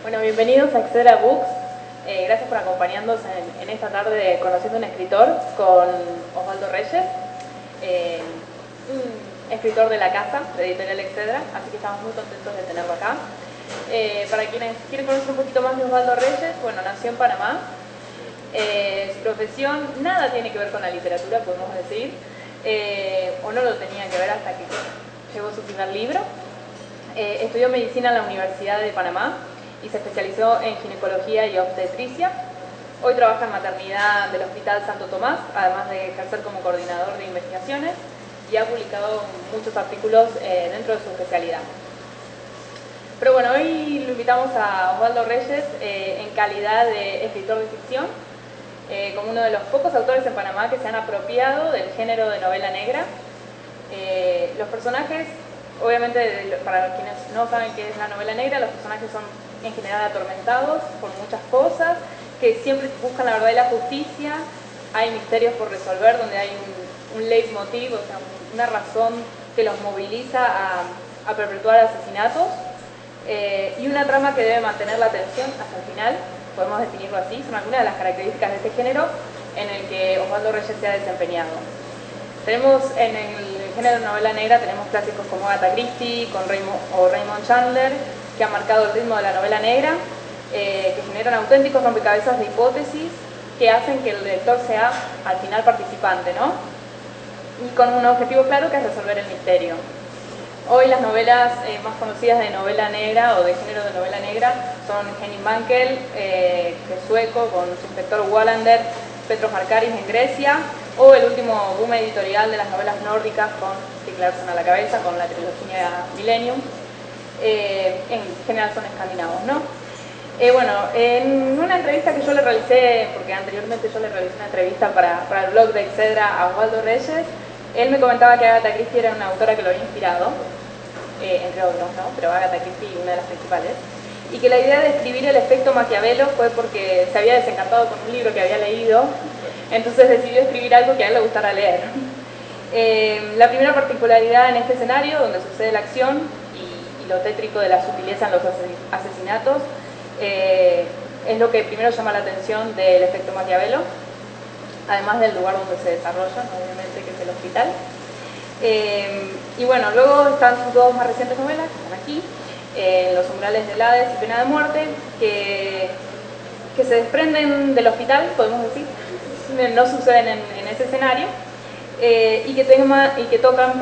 Bueno, bienvenidos a Excedra Books. Gracias por acompañarnos en esta tarde de Conociendo un Escritor con Osvaldo Reyes, un escritor de la casa, de Editorial Excedra, así que estamos muy contentos de tenerlo acá. Para quienes quieren conocer un poquito más de Osvaldo Reyes, bueno, nació en Panamá. Su profesión nada tiene que ver con la literatura, podemos decir, o no lo tenía que ver hasta que llegó su primer libro. Estudió medicina en la Universidad de Panamá y se especializó en ginecología y obstetricia. Hoy trabaja en maternidad del Hospital Santo Tomás, además de ejercer como coordinador de investigaciones, y ha publicado muchos artículos dentro de su especialidad. Pero bueno, hoy lo invitamos a Osvaldo Reyes en calidad de escritor de ficción, como uno de los pocos autores en Panamá que se han apropiado del género de novela negra. Los personajes, obviamente, para quienes no saben qué es la novela negra, los personajes son en general atormentados por muchas cosas, que siempre buscan la verdad y la justicia. Hay misterios por resolver donde hay un leitmotiv, o sea, una razón que los moviliza a perpetuar asesinatos, y una trama que debe mantener la atención hasta el final, podemos definirlo así. Son algunas de las características de este género en el que Osvaldo Reyes se ha desempeñado. Tenemos en el género de novela negra, tenemos clásicos como Agatha Christie o Raymond Chandler, que han marcado el ritmo de la novela negra, que generan auténticos rompecabezas de hipótesis que hacen que el lector sea al final participante, ¿no? Y con un objetivo claro, que es resolver el misterio. Hoy las novelas más conocidas de novela negra o de género de novela negra son Henning Mankell, que es sueco, con su inspector Wallander, Petros Markaris en Grecia, o el último boom editorial de las novelas nórdicas con Stieg Larsson a la cabeza, con la trilogía Millennium. En general son escandinavos, ¿no? Bueno, en una entrevista que yo le realicé, porque anteriormente yo le realicé una entrevista para el blog de Excedra a Osvaldo Reyes, él me comentaba que Agatha Christie era una autora que lo había inspirado, entre otros, ¿no? Pero Agatha Christie, una de las principales, y que la idea de escribir el efecto Maquiavelo fue porque se había desencantado con un libro que había leído, entonces decidió escribir algo que a él le gustara leer. La primera particularidad en este escenario, donde sucede la acción y lo tétrico de la sutileza en los asesinatos, es lo que primero llama la atención del efecto Maquiavelo, además del lugar donde se desarrollan, obviamente, que es el hospital. Y bueno, luego están sus dos más recientes novelas, que están aquí, Los umbrales del Hades y Pena de muerte, que se desprenden del hospital, podemos decir, no suceden en ese escenario, y que tocan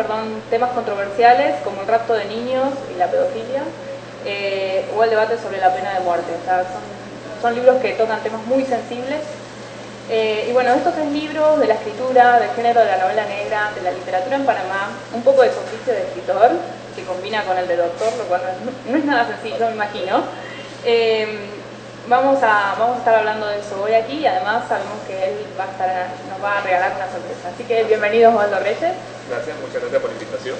temas controversiales como el rapto de niños y la pedofilia, o el debate sobre la pena de muerte. O sea, son libros que tocan temas muy sensibles. Y bueno, estos tres libros de la escritura, del género de la novela negra, de la literatura en Panamá, un poco de su oficio de escritor, que combina con el de doctor, lo cual no es nada sencillo, me imagino. Vamos a estar hablando de eso hoy aquí, y además sabemos que él nos va a regalar una sorpresa. Así que bienvenido, Osvaldo Reyes. Gracias, muchas gracias por la invitación.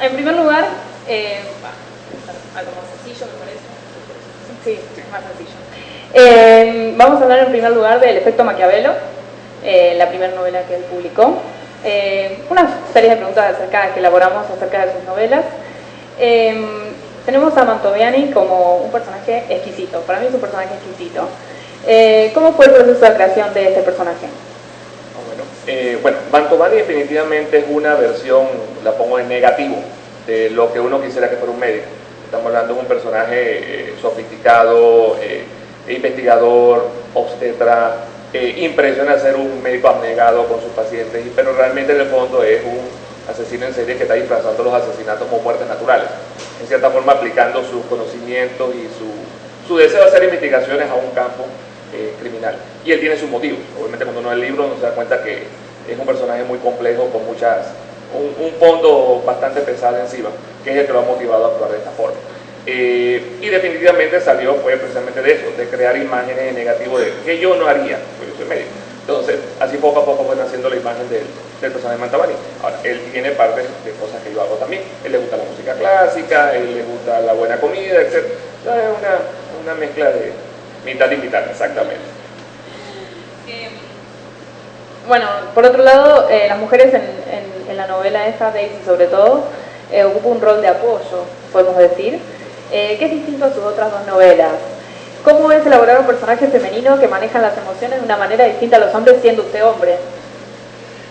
En primer lugar, algo más sencillo, me parece. Sí, más sencillo. Vamos a hablar en primer lugar del efecto Maquiavelo, la primera novela que él publicó. Una serie de preguntas que elaboramos acerca de sus novelas. Tenemos a Mantoviani como un personaje exquisito. Para mí es un personaje exquisito. ¿Cómo fue el proceso de creación de este personaje? Bueno, Mantovani definitivamente es una versión, la pongo en negativo, de lo que uno quisiera que fuera un médico. Estamos hablando de un personaje sofisticado, investigador, obstetra, impresiona ser un médico abnegado con sus pacientes, pero realmente en el fondo es un asesino en serie que está disfrazando los asesinatos como muertes naturales, en cierta forma aplicando sus conocimientos y su deseo de hacer investigaciones a un campo criminal. Y él tiene sus motivos. Obviamente cuando uno ve el libro uno se da cuenta que es un personaje muy complejo, con un fondo bastante pesado encima, que es el que lo ha motivado a actuar de esta forma. Y definitivamente fue precisamente de eso, de crear imágenes en negativo de que yo no haría, porque yo soy médico. Entonces, así poco a poco fue naciendo la imagen del personaje de Mantovani. Ahora, él tiene partes de cosas que yo hago también. Él le gusta la música clásica, él le gusta la buena comida, etc. Entonces, es una mezcla de mitad y mitad, exactamente. Bueno, por otro lado, las mujeres en la novela esta, Daisy sobre todo, ocupa un rol de apoyo, podemos decir, que es distinto a sus otras dos novelas. ¿Cómo es elaborar un personaje femenino que maneja las emociones de una manera distinta a los hombres siendo usted hombre?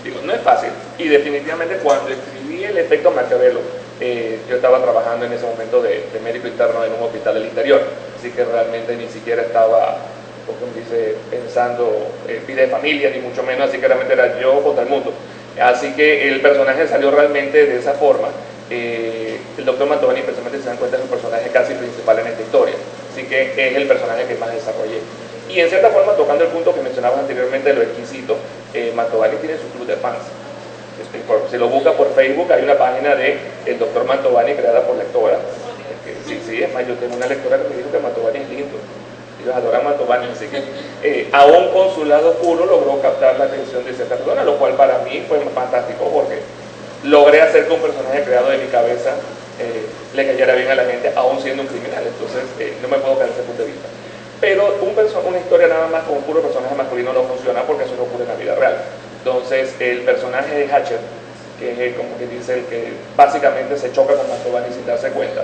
Digo, no es fácil, y definitivamente cuando escribí El efecto Maquiavelo, yo estaba trabajando en ese momento de médico interno en un hospital del interior, así que realmente ni siquiera estaba, como dice, pensando vida de familia, ni mucho menos, así que realmente era yo contra el mundo. Así que el personaje salió realmente de esa forma. El doctor Mantovani, precisamente, se dan cuenta, es un personaje casi principal en esta historia, así que es el personaje que más desarrollé. Y en cierta forma, tocando el punto que mencionabas anteriormente de lo exquisito, Mantovani tiene su club de fans. Si lo busca por Facebook, hay una página de el doctor Mantovani creada por lectora. Sí, es más, yo tengo una lectora que me dijo que Mantovani es lindo. Ellos adoran Mantovani, así que aún con su lado oscuro logró captar la atención de cierta persona, lo cual para mí fue fantástico porque logré hacer que un personaje creado de mi cabeza le cayera bien a la gente, aún siendo un criminal. Entonces no me puedo caer desde ese punto de vista. Pero una historia nada más con un puro personaje masculino no funciona porque eso no ocurre en la vida real. Entonces el personaje de Hatcher, que es como que dice el que básicamente se choca con Mantovani sin darse cuenta,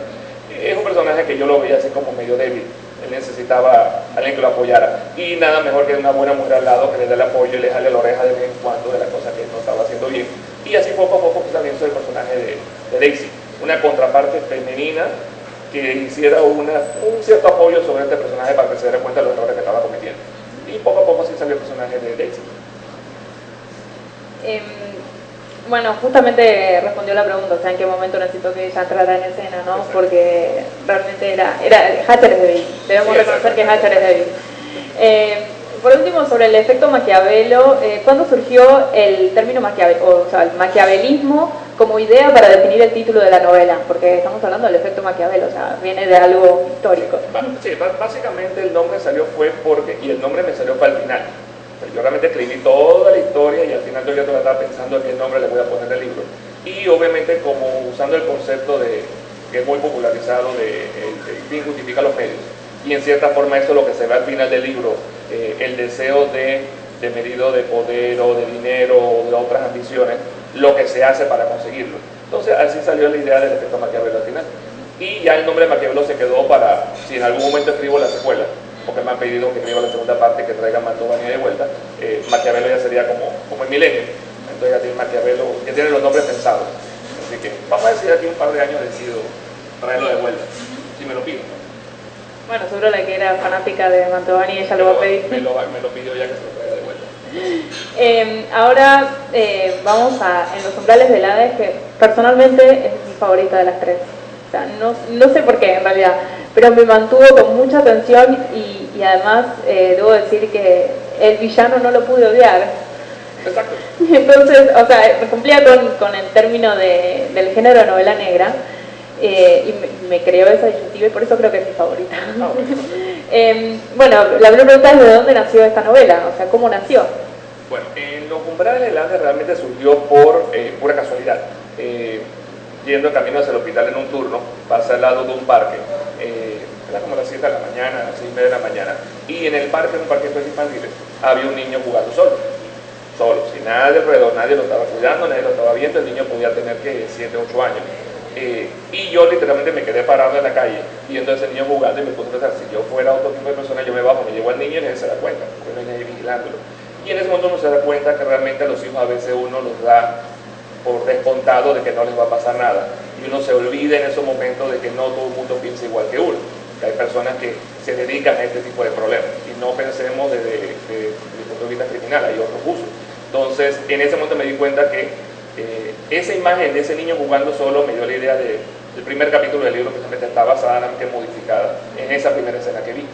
es un personaje que yo lo veía así como medio débil. Él necesitaba a alguien que lo apoyara, y nada mejor que una buena mujer al lado que le dé el apoyo y le jale la oreja de vez en cuando de las cosas que no estaba haciendo bien. Y así poco a poco también soy el personaje de Daisy, una contraparte femenina que hiciera un cierto apoyo sobre este personaje para que se diera cuenta de los errores que estaba cometiendo. Y poco a poco así salió el personaje de Daisy. Bueno, justamente respondió la pregunta, o sea, en qué momento necesitó que ella entrara en escena, ¿no? Exacto. Porque realmente Hatcher es débil, debemos reconocer que Hatcher es débil. Por último, sobre el efecto Maquiavelo, ¿cuándo surgió el término Maquiavelo, o sea, el maquiavelismo como idea para definir el título de la novela? Porque estamos hablando del efecto Maquiavelo, o sea, viene de algo histórico. Sí, básicamente el nombre salió y el nombre me salió para el final. Yo realmente escribí toda la historia y al final yo ya estaba pensando en qué nombre le voy a poner al libro. Y obviamente como usando el concepto que es muy popularizado de el fin justifica los medios. Y en cierta forma eso es lo que se ve al final del libro, el deseo de medido de poder o de dinero o de otras ambiciones, lo que se hace para conseguirlo. Entonces así salió la idea del efecto Maquiavelo al final. Y ya el nombre Maquiavelo se quedó para, si en algún momento escribo la secuela, porque me han pedido que escriba la segunda parte, que traiga Mantovani de vuelta, Maquiavelo ya sería como el milenio. Entonces ya tiene Maquiavelo, ya tiene los nombres pensados. Así que vamos a decir aquí un par de años decido traerlo de vuelta, si me lo pido. Bueno, seguro la que era fanática de Mantovani, ella lo va a pedir. Me lo pidió ya que se lo traiga de vuelta. Ahora vamos en Los umbrales del Hades, que personalmente es mi favorita de las tres. O sea, no sé por qué en realidad, pero me mantuvo con mucha atención y además debo decir que el villano no lo pude odiar. Exacto. Entonces, o sea, cumplía con el término del género de novela negra. Y me creó esa disyuntiva y por eso creo que es mi favorita. Bueno, la primera pregunta es: ¿de dónde nació esta novela? O sea, ¿cómo nació? Bueno, en Los umbrales del Hades realmente surgió por pura casualidad. Yendo camino hacia el hospital en un turno, pasa al lado de un parque, era como las 7 de la mañana, 6:30 de la mañana, y en el parque, en un parque de infantiles, había un niño jugando solo, sin nadie alrededor, nadie lo estaba cuidando, nadie lo estaba viendo. El niño podía tener que 7, 8 años. Y yo literalmente me quedé parado en la calle viendo a ese niño jugando y me puse a pensar, si yo fuera otro tipo de persona, yo me bajo, me llevo al niño y nadie se da cuenta, porque no hay nadie vigilándolo. Y en ese momento uno se da cuenta que realmente a los hijos a veces uno los da por descontado de que no les va a pasar nada, y uno se olvida en esos momentos de que no todo el mundo piensa igual que uno, que hay personas que se dedican a este tipo de problemas, y no pensemos desde el punto de vista criminal, hay otros usos. Entonces en ese momento me di cuenta que esa imagen de ese niño jugando solo me dio la idea del primer capítulo del libro, que simplemente está basada en modificada en esa primera escena que vi.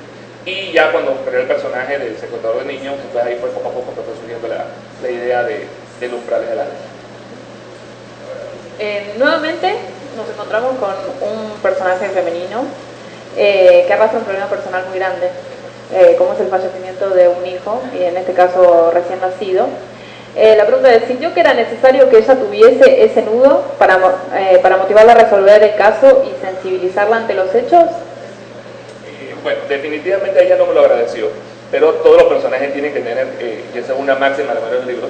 Y ya cuando creé el personaje del secuestrador de niños, entonces ahí fue poco a poco que fue surgiendo la idea de umbrales del Hades. Nuevamente nos encontramos con un personaje femenino que arrastra un problema personal muy grande, como es el fallecimiento de un hijo, y en este caso recién nacido. La pregunta es: ¿sintió que era necesario que ella tuviese ese nudo para motivarla a resolver el caso y sensibilizarla ante los hechos? Bueno, definitivamente ella no me lo agradeció. pero todos los personajes tienen que tener, y esa es una máxima de la mayoría de los libros,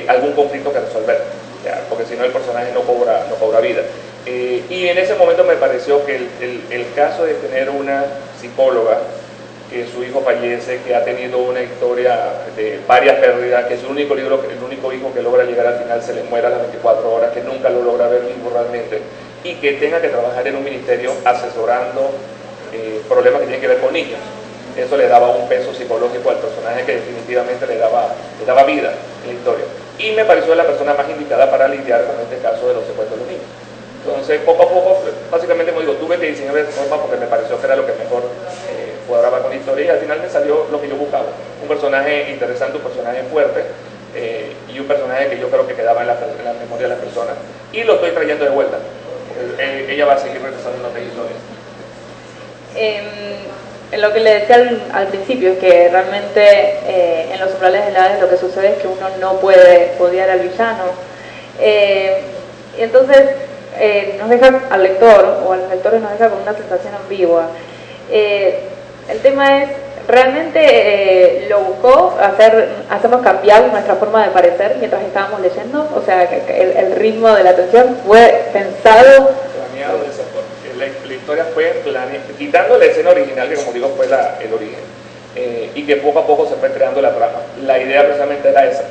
algún conflicto que resolver, ¿ya? Porque si no el personaje no cobra vida. Y en ese momento me pareció que el caso de tener una psicóloga, que su hijo fallece, que ha tenido una historia de varias pérdidas, que es el único hijo que logra llegar al final se le muere a las 24 horas, que nunca lo logra ver vivo realmente, y que tenga que trabajar en un ministerio asesorando problemas que tienen que ver con niños. Eso le daba un peso psicológico al personaje que definitivamente le daba vida en la historia. Y me pareció la persona más indicada para lidiar con este caso de los secuestros de los niños. Entonces, poco a poco, básicamente, como digo, tuve que diseñar de forma porque me pareció que era lo que mejor cuadraba con la historia, y al final me salió lo que yo buscaba. Un personaje interesante, un personaje fuerte, y un personaje que yo creo que quedaba en la memoria de las personas. Y lo estoy trayendo de vuelta. Ella va a seguir regresando en otras historias. En lo que le decía al principio, es que realmente en los umbrales del Hades lo que sucede es que uno no puede odiar al villano. Entonces nos deja al lector, o a los lectores nos deja con una sensación ambigua. El tema es, ¿realmente lo buscó hacernos cambiar nuestra forma de parecer mientras estábamos leyendo? O sea, el ritmo de la atención fue pensado... Planeado de esa forma. La historia fue planeada, quitando la escena original, que como digo fue el origen, y que poco a poco se fue creando la trama. La idea precisamente era esa,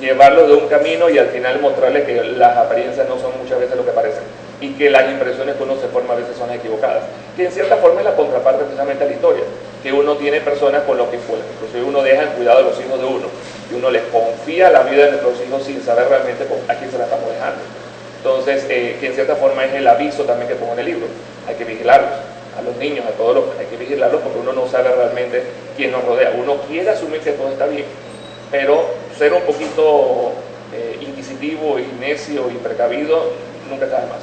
llevarlo de un camino y al final mostrarle que las apariencias no son muchas veces lo que parecen, y que las impresiones que uno se forma a veces son equivocadas, que en cierta forma es la contraparte precisamente a la historia, que uno tiene personas con lo que fue, inclusive uno deja en cuidado de los hijos de uno, y uno les confía la vida de nuestros hijos sin saber realmente a quién se la estamos dejando. Entonces, que en cierta forma es el aviso también que pongo en el libro, hay que vigilarlos, a los niños, a todos hay que vigilarlos porque uno no sabe realmente quién nos rodea. Uno quiere asumir que todo está bien, pero ser un poquito inquisitivo y necio y precavido nunca está de más.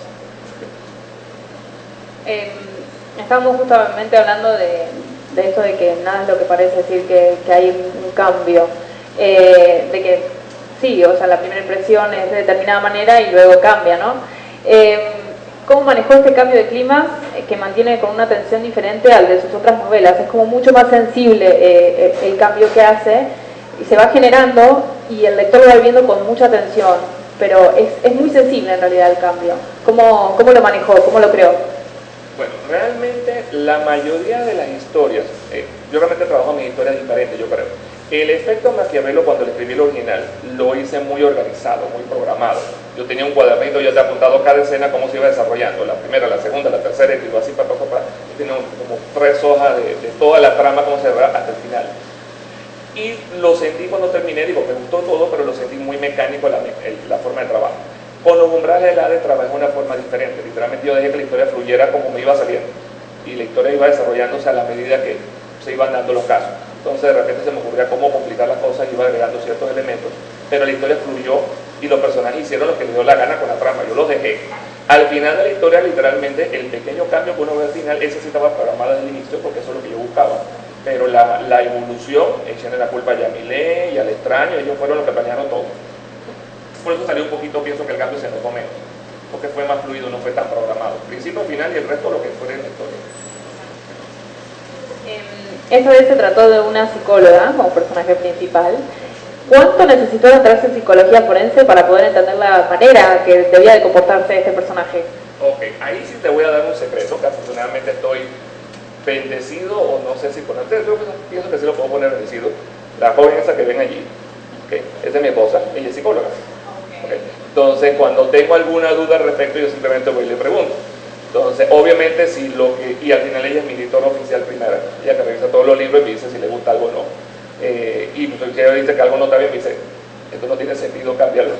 Estábamos justamente hablando de esto de que nada es lo que parece, decir que hay un cambio, de que sí, o sea, la primera impresión es de determinada manera y luego cambia, ¿no? ¿Cómo manejó este cambio de clima que mantiene con una tensión diferente al de sus otras novelas? Es como mucho más sensible el cambio que hace, y se va generando y el lector lo va viendo con mucha atención, pero es muy sensible en realidad el cambio. ¿Cómo lo manejó? ¿Cómo lo creó? Bueno, realmente la mayoría de las historias, yo realmente trabajo mis historias diferentes, yo creo. El efecto Maquiavelo, cuando le escribí el original, lo hice muy organizado, muy programado. Yo tenía un cuadernito, yo te he apuntado cada escena cómo se iba desarrollando, la primera, la segunda, la tercera, y así para. Tenía como 3 hojas de toda la trama, cómo se va hasta el final. Y lo sentí cuando terminé, digo, me gustó todo, pero lo sentí muy mecánico la forma de trabajo. Con los umbrales del Hades trabajé de una forma diferente. Literalmente yo dejé que la historia fluyera como me iba saliendo, y la historia iba desarrollándose a la medida que se iban dando los casos. Entonces de repente se me ocurría cómo complicar las cosas, iba agregando ciertos elementos, pero la historia fluyó y los personajes hicieron lo que les dio la gana con la trama, yo los dejé. Al final de la historia, literalmente, el pequeño cambio que uno ve al final, ese sí estaba programado desde el inicio porque eso es lo que yo buscaba. Pero la evolución, echenle la culpa a Yamilé y al extraño, ellos fueron los que planearon todo. Por eso salió un poquito, pienso que el cambio se notó menos, porque fue más fluido, no fue tan programado. Principio, final y el resto lo que fue en la historia. Esta vez se trató de una psicóloga como personaje principal. ¿Cuánto necesitó adentrarse en psicología forense para poder entender la manera que debía de comportarse este personaje? Ok, ahí sí te voy a dar un secreto, que afortunadamente estoy bendecido, o no sé si ponerte, yo pienso que sí lo puedo poner bendecido. La joven esa que ven allí, okay, esa es mi esposa, ella es psicóloga. Okay. Entonces, cuando tengo alguna duda al respecto, yo simplemente voy y le pregunto. Entonces, obviamente, y al final ella es mi editora oficial primera, ella que revisa todos los libros y me dice si le gusta algo o no. Y pues, si ella dice que algo no está bien, me dice, esto no tiene sentido, cámbialo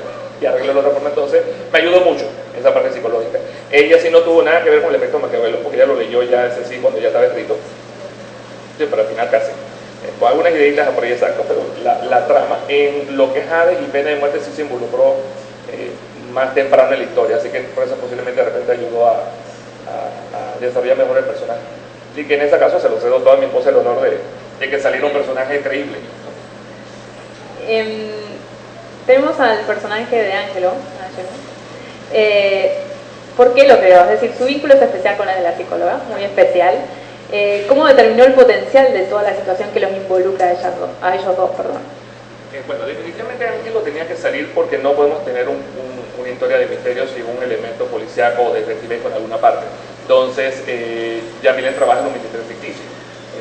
y arreglo de otra forma. Entonces, me ayudó mucho en esa parte psicológica. Ella sí no tuvo nada que ver con el efecto Maquiavelo, porque ella lo leyó ya ese sí cuando ya estaba escrito. Sí, pero al final casi. Con algunas ideitas por ahí exacto, pero la trama en lo que es Hades y Pena de Muerte sí se involucró más temprano en la historia, así que por eso posiblemente de repente ayudó a desarrollar mejor el personaje. Así que en este caso se lo cedo todo a mi esposa el honor de que saliera un personaje creíble. Tenemos al personaje de Ángelo. ¿Por qué lo creo? Es decir, su vínculo es especial con el de la psicóloga, muy especial. ¿Cómo determinó el potencial de toda la situación que los involucra a ellos dos? Bueno, definitivamente Ángelo tenía que salir porque no podemos tener una historia de misterio sin un elemento policíaco o detective con alguna parte. Entonces, Yamilén trabaja en un ministerio ficticio,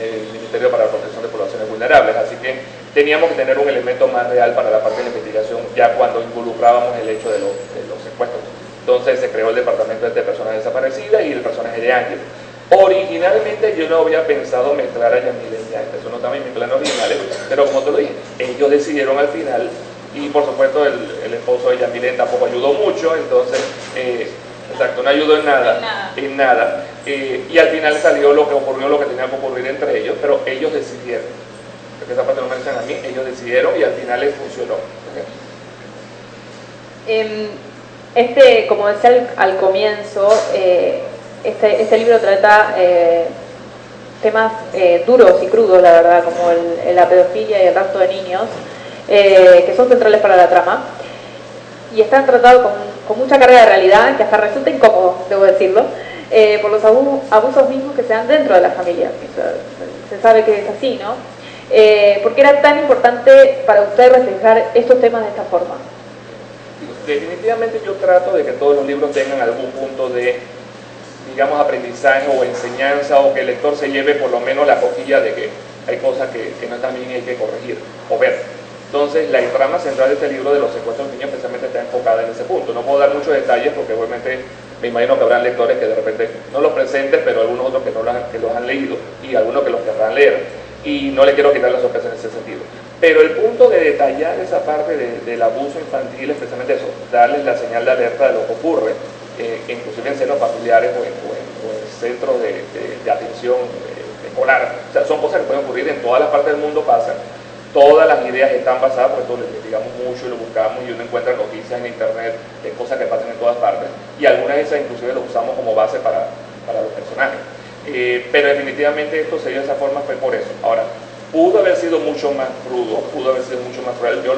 el Ministerio para la Protección de Poblaciones Vulnerables, así que teníamos que tener un elemento más real para la parte de la investigación ya cuando involucrábamos el hecho de los secuestros. Entonces se creó el departamento de personas desaparecidas y el personaje de Ángel. Originalmente yo no había pensado mezclar a Yamilén y Ángel, eso no estaba en mis planes originales, pero como te lo dije, ellos decidieron al final, y por supuesto el esposo de Yamilén tampoco ayudó mucho, entonces, exacto, no ayudó en nada, y al final salió lo que ocurrió, lo que tenía que ocurrir entre ellos, pero ellos decidieron, porque esa parte no me dicen a mí, ellos decidieron y al final les funcionó. Como decía al comienzo, este libro trata temas duros y crudos, la verdad, como la pedofilia y el rapto de niños, que son centrales para la trama, y están tratados con mucha carga de realidad, que hasta resulta incómodo, debo decirlo, por los abusos mismos que se dan dentro de la familia. Se sabe que es así, ¿no? ¿Por qué era tan importante para usted reflejar estos temas de esta forma? Definitivamente yo trato de que todos los libros tengan algún punto de, digamos, aprendizaje o enseñanza, o que el lector se lleve por lo menos la cosquilla de que hay cosas que no están bien y hay que corregir o ver. Entonces la trama central de este libro de los secuestros de niños precisamente está enfocada en ese punto. No puedo dar muchos detalles porque obviamente me imagino que habrán lectores que de repente no los presenten, pero algunos otros que los han leído y algunos que los querrán leer, y no le quiero quitar la sorpresa en ese sentido. Pero el punto de detallar esa parte del abuso infantil es precisamente eso, darles la señal de alerta de lo que ocurre, inclusive en senos familiares o en centros de atención escolar. O sea, son cosas que pueden ocurrir en todas las partes del mundo, pasan. Todas las ideas están basadas, por eso lo investigamos mucho y lo buscamos, y uno encuentra noticias en internet de cosas que pasan en todas partes, y algunas de esas inclusive lo usamos como base para los personajes. Pero definitivamente esto se dio de esa forma, fue por eso. Ahora, pudo haber sido mucho más crudo, pudo haber sido mucho más cruel, yo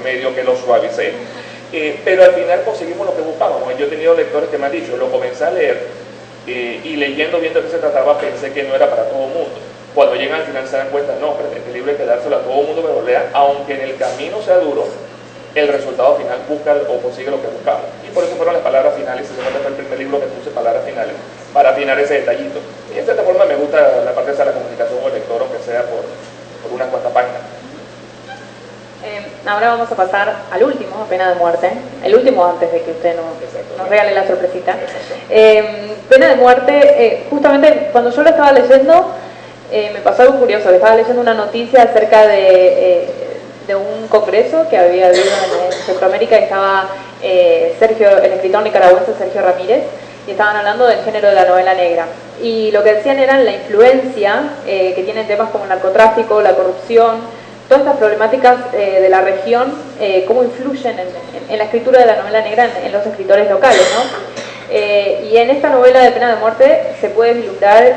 medio que lo suavicé, pero al final conseguimos lo que buscábamos. Yo he tenido lectores que me han dicho, lo comencé a leer y leyendo, viendo de qué se trataba, pensé que no era para todo el mundo. Cuando llegan al final se dan cuenta, no, pero este libro hay que dárselo a todo el mundo que lo lea, aunque en el camino sea duro, el resultado final busca o consigue lo que buscamos. Y por eso fueron las palabras finales, y fue el primer libro que puse palabras finales, para afinar ese detallito. Y de cierta forma me gusta la parte de la comunicación con el lector, aunque sea por unas cuantas páginas. Ahora vamos a pasar al último, Pena de Muerte, el último antes de que usted nos regale la sorpresita. Pena de Muerte, justamente cuando yo lo estaba leyendo, me pasó algo curioso, que estaba leyendo una noticia acerca de un congreso que había habido en Centroamérica, y estaba el escritor nicaragüense Sergio Ramírez, y estaban hablando del género de la novela negra. Y lo que decían era la influencia que tienen temas como el narcotráfico, la corrupción, todas estas problemáticas de la región, cómo influyen en la escritura de la novela negra en los escritores locales, ¿no? Y en esta novela de Pena de Muerte se puede vislumbrar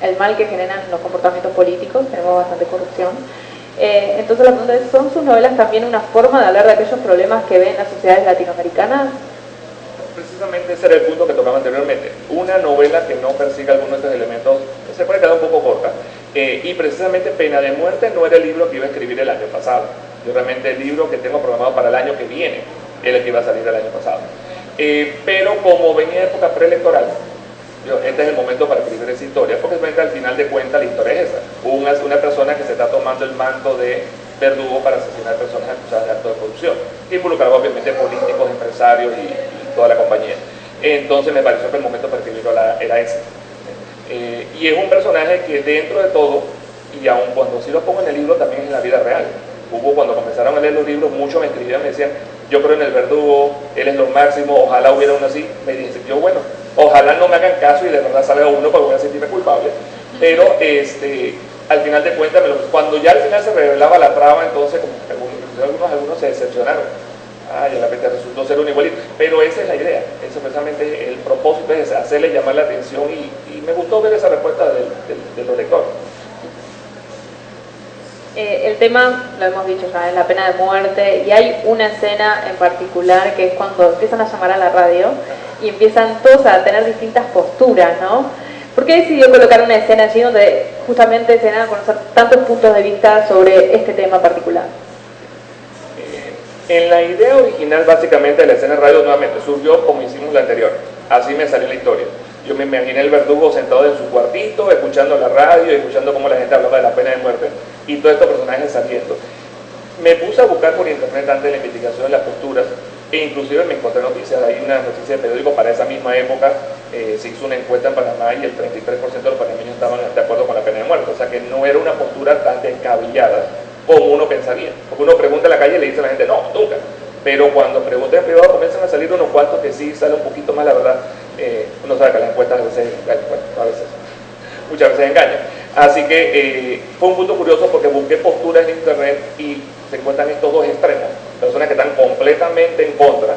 el mal que generan los comportamientos políticos, tenemos bastante corrupción. Entonces la pregunta es, ¿son sus novelas también una forma de hablar de aquellos problemas que ven las sociedades latinoamericanas? Precisamente ese era el punto que tocaba anteriormente. Una novela que no persiga algunos de estos elementos se puede quedar un poco corta. Y precisamente Pena de Muerte no era el libro que iba a escribir el año pasado. Yo realmente el libro que tengo programado para el año que viene era el que iba a salir el año pasado. Pero como venía época preelectoral, este es el momento para escribir esa historia, porque al final de cuentas la historia es esa. Una persona que se está tomando el manto de verdugo para asesinar personas acusadas de actos de corrupción, que involucraba obviamente políticos, empresarios y toda la compañía. Entonces me pareció que el momento para escribirlo era ese. Y es un personaje que dentro de todo, y aun cuando sí lo pongo en el libro, también es en la vida real. Cuando comenzaron a leer los libros, muchos me escribían, me decían, yo creo en el verdugo, él es lo máximo, ojalá hubiera uno así. Me dicen, yo bueno, ojalá no me hagan caso y de verdad salga uno porque voy a sentirme culpable. Pero al final de cuentas, cuando ya al final se revelaba la trama, entonces como que algunos se decepcionaron. Ya la repente resultó ser un igualito. Pero esa es la idea, eso precisamente el propósito es hacerle llamar la atención, y me gustó ver esa respuesta de los lectores. El tema, lo hemos dicho ya, es la pena de muerte, y hay una escena en particular que es cuando empiezan a llamar a la radio y empiezan todos a tener distintas posturas, ¿no? ¿Por qué decidió colocar una escena allí donde justamente se dan a conocer tantos puntos de vista sobre este tema particular? En la idea original, básicamente, de la escena de radio, nuevamente, surgió como hicimos la anterior. Así me salió la historia. Yo me imaginé el verdugo sentado en su cuartito, escuchando la radio, escuchando cómo la gente hablaba de la pena de muerte, y todos estos personajes saliendo. Me puse a buscar por internet antes de la investigación de las posturas, e inclusive me encontré noticias. Hay una noticia de periódico para esa misma época, se hizo una encuesta en Panamá y el 33% de los panameños estaban de acuerdo con la pena de muerte. O sea que no era una postura tan descabellada como uno pensaría. Porque uno pregunta en la calle y le dice a la gente, no, nunca. Pero cuando pregunta en privado comienzan a salir unos cuantos que sí sale un poquito más, la verdad. Uno sabe que las encuestas muchas veces engañan. Así que fue un punto curioso porque busqué posturas en internet y se encuentran estos dos extremos. Personas que están completamente en contra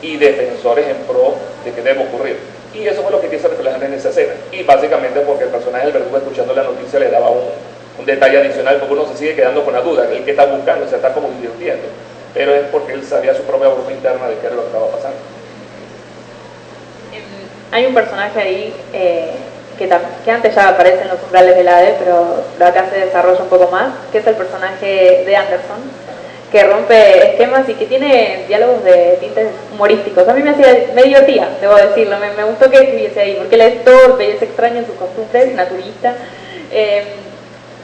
y defensores en pro de que debe ocurrir. Y eso fue lo que quise reflejar en esa escena. Y básicamente porque el personaje del verdugo, escuchando la noticia, le daba un detalle adicional, porque uno se sigue quedando con la duda, el que está buscando, se está como divirtiendo, pero es porque él sabía su propia broma interna de qué era lo que estaba pasando. Hay un personaje ahí que antes ya aparece en los umbrales del ADE, pero acá se desarrolla un poco más, que es el personaje de Anderson, que rompe esquemas y que tiene diálogos de tintes humorísticos. A mí me divertía, debo decirlo, me gustó que estuviese ahí, porque él es torpe y es extraño en sus costumbres, naturista.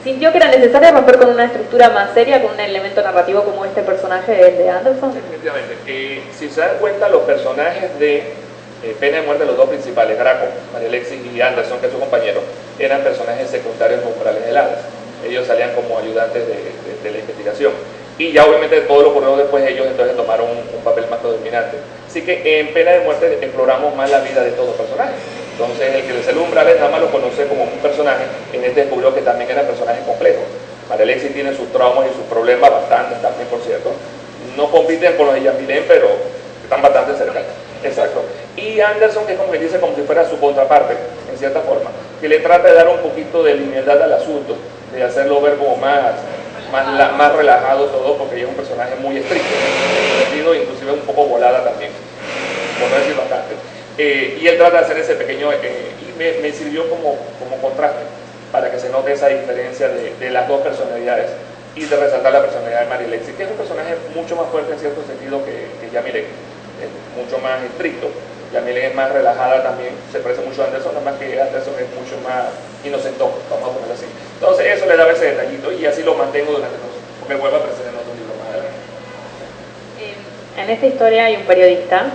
¿Sintió que era necesario romper con una estructura más seria, con un elemento narrativo como este personaje de Anderson? Definitivamente. Si se dan cuenta, los personajes de pena de muerte, los dos principales, Graco, María Alexis y Anderson, que es su compañero, eran personajes secundarios en umbrales heladas. Ellos salían como ayudantes de la investigación. Y ya obviamente todo lo ocurrió después, ellos entonces tomaron un papel más predominante. Así que en pena de muerte exploramos más la vida de todos los personajes. Entonces el que les salió umbrales nada más lo conoce como un personaje, en este descubrió que también era personaje complejo. María Alexis tiene sus traumas y sus problemas bastante también, por cierto. No compiten con los de Yamilén, pero están bastante cercanos. Exacto. Y Anderson, que es como que dice, como si fuera su contraparte, en cierta forma, que le trata de dar un poquito de linealidad al asunto, de hacerlo ver como más relajado todo, porque ella es un personaje muy estricto, inclusive un poco volada también, por no decir bastante. Y él trata de hacer ese pequeño, y me sirvió como contraste, para que se note esa diferencia de las dos personalidades, y de resaltar la personalidad de María Alexis, que es un personaje mucho más fuerte en cierto sentido que Yamilén, es mucho más estricto. Yamilén es más relajada también, se parece mucho a Anderson, nada más que Anderson es mucho más inocentón, vamos a ponerlo así. Entonces eso le daba ese detallito y así lo mantengo durante todo, porque vuelve a aparecer en otro libro más adelante. En esta historia hay un periodista,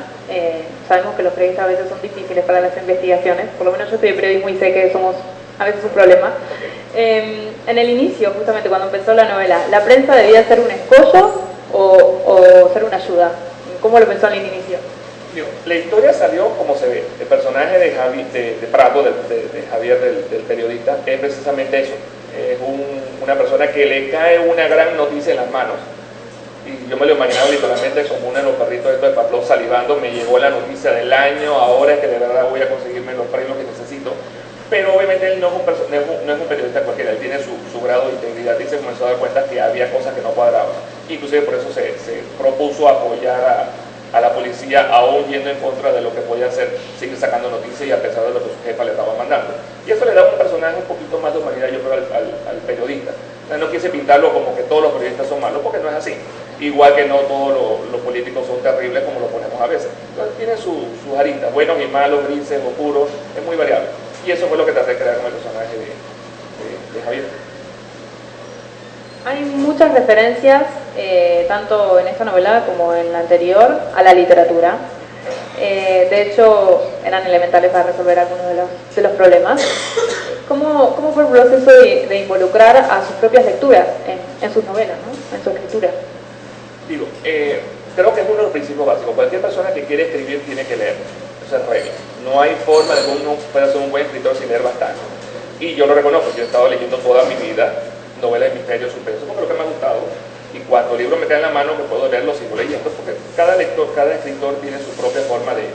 sabemos que los periodistas a veces son difíciles para las investigaciones, por lo menos yo estudié periodismo y sé que somos a veces un problema. En el inicio, justamente cuando empezó la novela, ¿la prensa debía ser un escollo o ser una ayuda? ¿Cómo lo pensó en el inicio? La historia salió como se ve. El personaje de Prato, de Javier, del periodista, es precisamente eso. Es una persona que le cae una gran noticia en las manos. Y yo me lo imaginaba literalmente como uno de los perritos de Pavlov salivando. Me llegó la noticia del año, ahora es que de verdad voy a conseguirme los premios que necesito. Pero obviamente él no es un periodista cualquiera, él tiene su grado de integridad y se comenzó a dar cuenta que había cosas que no cuadraban. Inclusive por eso se propuso apoyar a la policía, aún yendo en contra de lo que podía hacer, seguir sacando noticias y a pesar de lo que su jefa le estaba mandando. Y eso le da un personaje un poquito más de humanidad, yo creo, al periodista. O sea, no quise pintarlo como que todos los periodistas son malos, porque no es así. Igual que no todos los políticos son terribles como lo ponemos a veces. Entonces tiene sus aristas, buenos y malos, grises, oscuros, es muy variable. Y eso fue lo que traté de crear con el personaje de Javier. Hay muchas referencias, tanto en esta novela como en la anterior, a la literatura. De hecho, eran elementales para resolver algunos de los problemas. ¿Cómo fue el proceso de involucrar a sus propias lecturas en sus novelas, ¿no? En su escritura? Creo que es uno de los principios básicos. Cualquier persona que quiere escribir tiene que leer. Esa es regla. No hay forma de que uno pueda ser un buen escritor sin leer bastante. Y yo lo reconozco, yo he estado leyendo toda mi vida novelas de misterio, suspenso, porque lo que me ha gustado. Y cuando el libro me cae en la mano, que puedo leerlo, sigo leyendo, porque cada lector, cada escritor tiene su propia forma de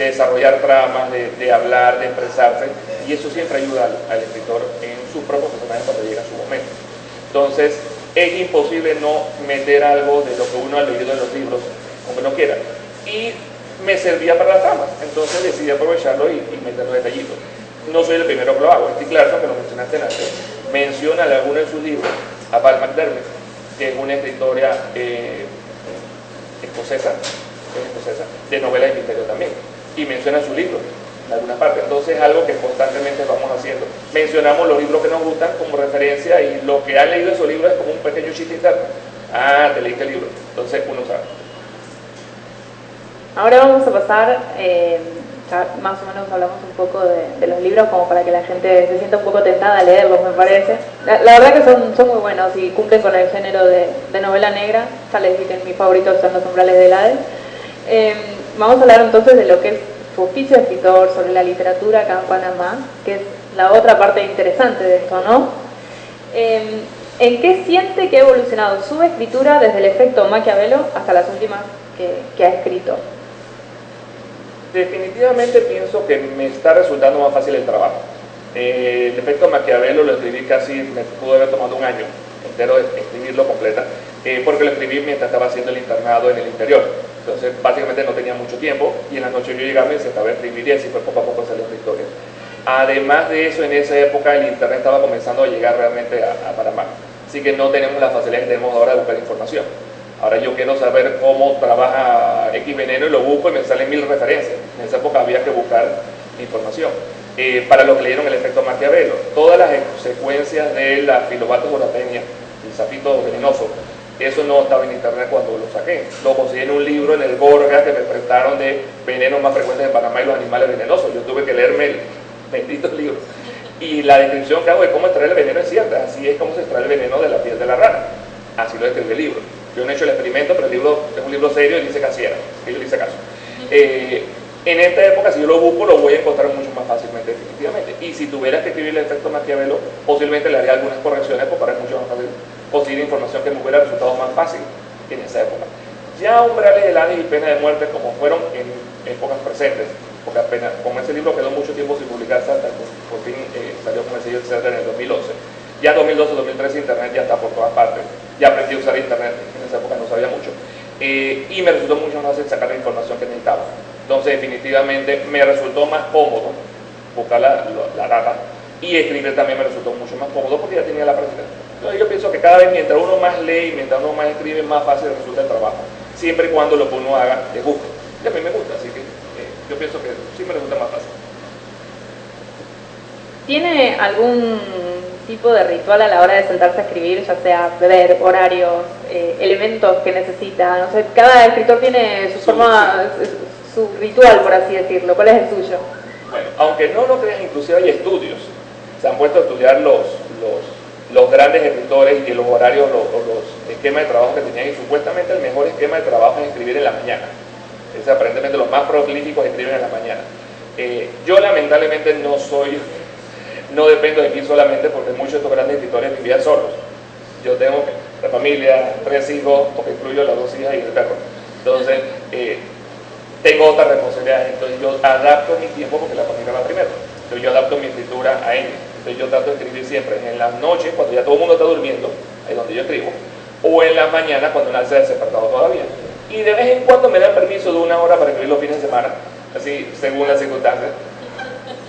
desarrollar tramas, de hablar, de expresarse, y eso siempre ayuda al escritor en sus propios personajes cuando llega su momento. Entonces, es imposible no meter algo de lo que uno ha leído en los libros, aunque no quiera. Y me servía para las tramas, entonces decidí aprovecharlo y meter los detallitos. no soy el primero que lo hago. Steve Clarkson, que lo mencionaste antes, menciona en alguno de sus libros a Val McDermid, que es una escritora escocesa, de novela de misterio también, y menciona su libro en alguna parte. Entonces es algo que constantemente vamos haciendo. Mencionamos los libros que nos gustan como referencia, y lo que han leído esos libros es como un pequeño chiste interno. Ah, te leíste el libro. Entonces uno sabe. Ahora vamos a pasar, ya más o menos hablamos un poco de los libros como para que la gente se sienta un poco tentada a leerlos, me parece. La verdad que son muy buenos y cumplen con el género de novela negra. Ya les dije que mis favoritos son Los umbrales del Hades. Vamos a hablar entonces de lo que es su oficio de escritor, sobre la literatura acá en Panamá, que es la otra parte interesante de esto, ¿no? ¿En qué siente que ha evolucionado su escritura desde el efecto Maquiavelo hasta las últimas que ha escrito? Definitivamente pienso que me está resultando más fácil el trabajo. El efecto Maquiavelo lo escribí casi, me pudo haber tomado un año entero de escribirlo completa, porque lo escribí mientras estaba haciendo el internado en el interior. Entonces básicamente no tenía mucho tiempo, y en la noche yo llegaba y me sentaba a escribir, y así fue poco a poco saliendo historias. Además de eso, en esa época el internet estaba comenzando a llegar realmente a Panamá, así que no tenemos la facilidad que tenemos ahora de buscar información. Ahora yo quiero saber cómo trabaja X veneno y lo busco y me salen 1000 referencias. En esa época había que buscar información. Para los que leyeron El efecto Maquiavelo, todas las secuencias de la Filobatos Boratenia, el sapito venenoso, eso no estaba en internet cuando lo saqué. Lo conseguí en un libro en el Gorga que me prestaron de venenos más frecuentes en Panamá y los animales venenosos. Yo tuve que leerme el bendito libro. Y la descripción que hago de cómo extraer el veneno es cierta. Así es como se extrae el veneno de la piel de la rana. Así lo describe el libro. Yo no he hecho el experimento, pero el libro es un libro serio y dice que así era. Y yo le hice caso. En esta época, si yo lo busco, lo voy a encontrar mucho más fácilmente, definitivamente. Y si tuviera que escribir El efecto Maquiavelo, posiblemente le haría algunas correcciones, porque para es mucho más fácil conseguir información que me hubiera resultado más fácil en esa época. Ya Umbrales del Hades y Pena de Muerte, como fueron en épocas presentes, porque apenas, como ese libro quedó mucho tiempo sin publicarse, hasta que por fin salió con el sello etcétera en el 2011. Ya 2012-2013 internet ya está por todas partes. Ya aprendí a usar internet, en esa época no sabía mucho. Y me resultó mucho más fácil sacar la información que necesitaba. Entonces definitivamente me resultó más cómodo buscar la data, y escribir también me resultó mucho más cómodo porque ya tenía la práctica. Entonces yo pienso que cada vez mientras uno más lee y mientras uno más escribe, más fácil resulta el trabajo, siempre y cuando lo que uno haga le guste. Y a mí me gusta, así que yo pienso que sí me resulta más fácil. ¿Tiene algún tipo de ritual a la hora de sentarse a escribir, ya sea beber, horarios, elementos que necesita? No sé, cada escritor tiene su forma, su ritual, por así decirlo. ¿Cuál es el suyo? Bueno, aunque no lo creas, inclusive hay estudios. Se han puesto a estudiar los grandes escritores y los horarios, los esquemas de trabajo que tenían, y supuestamente el mejor esquema de trabajo es escribir en la mañana. Es aparentemente los más prolíficos escriben en la mañana. Yo lamentablemente no dependo de mí solamente, porque muchos de estos grandes escritores vivían solos. Yo tengo la familia, 3 hijos, porque incluyo las 2 hijas y el perro. Entonces, tengo otras responsabilidades. Entonces, yo adapto mi tiempo, porque la familia va primero. Entonces, yo adapto mi escritura a ellos. Entonces, yo trato de escribir siempre en las noches, cuando ya todo el mundo está durmiendo, ahí es donde yo escribo, o en las mañanas, cuando nadie se ha despertado todavía. Y de vez en cuando me dan permiso de 1 hora para escribir los fines de semana, así según las circunstancias.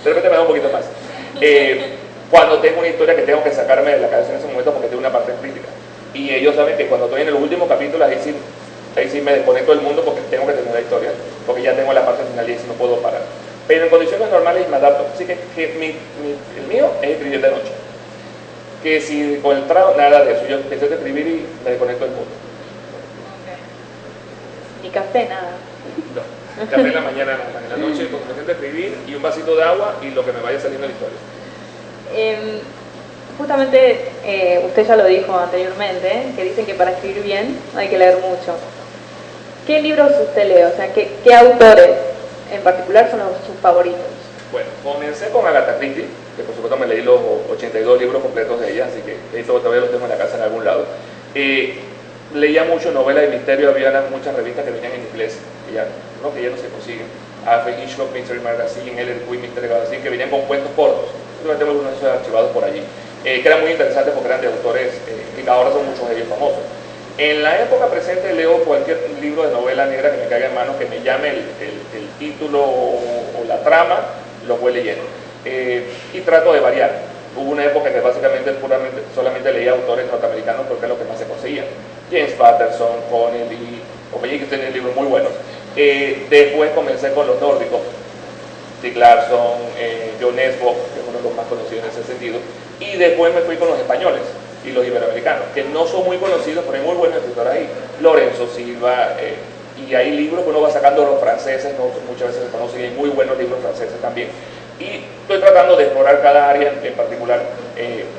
De repente me da un poquito más. Cuando tengo una historia que tengo que sacarme de la cabeza en ese momento, porque tengo una parte crítica. Y ellos saben que cuando estoy en el último capítulo, ahí sí me desconecto del mundo, porque tengo que terminar la historia, porque ya tengo la parte final y ahí sí no puedo parar. Pero en condiciones normales me adapto. Así que el mío es escribir de noche. Que si con el trago, nada de eso. Yo empecé a escribir y me desconecto del mundo. Ni café, nada. No, café en la mañana, en la noche, concentración de escribir y un vasito de agua y lo que me vaya saliendo en la historia. Justamente usted ya lo dijo anteriormente, que dicen que para escribir bien hay que leer mucho. ¿Qué libros usted lee? O sea, ¿qué autores en particular son sus favoritos? Bueno, comencé con Agatha Christie, que por supuesto me leí los 82 libros completos de ella, así que eso todavía los tengo en la casa en algún lado. Leía mucho novela de misterio, había muchas revistas que venían en inglés, que ya no se consiguen. Alfred Hitchcock Mystery Magazine, L.R. Queen Mystery Magazine, que venían con cuentos cortos. Yo tengo algunos de esos archivados por allí, que eran muy interesantes porque eran de autores que ahora son muchos de ellos famosos. En la época presente leo cualquier libro de novela negra que me caiga en mano, que me llame el título o la trama, lo voy leyendo. y trato de variar. Hubo una época que básicamente solamente leía autores norteamericanos porque es lo que más se conseguía. James Patterson, Connelly, compañía, que tienen libros muy buenos. Después comencé con los nórdicos, Stieg Larsson, John Nesbo, que es uno de los más conocidos en ese sentido, y después me fui con los españoles y los iberoamericanos, que no son muy conocidos, pero hay muy buenos escritores ahí, Lorenzo Silva, y hay libros que uno va sacando los franceses, ¿no? Muchas veces se conocen, y hay muy buenos libros franceses también. Y estoy tratando de explorar cada área en particular,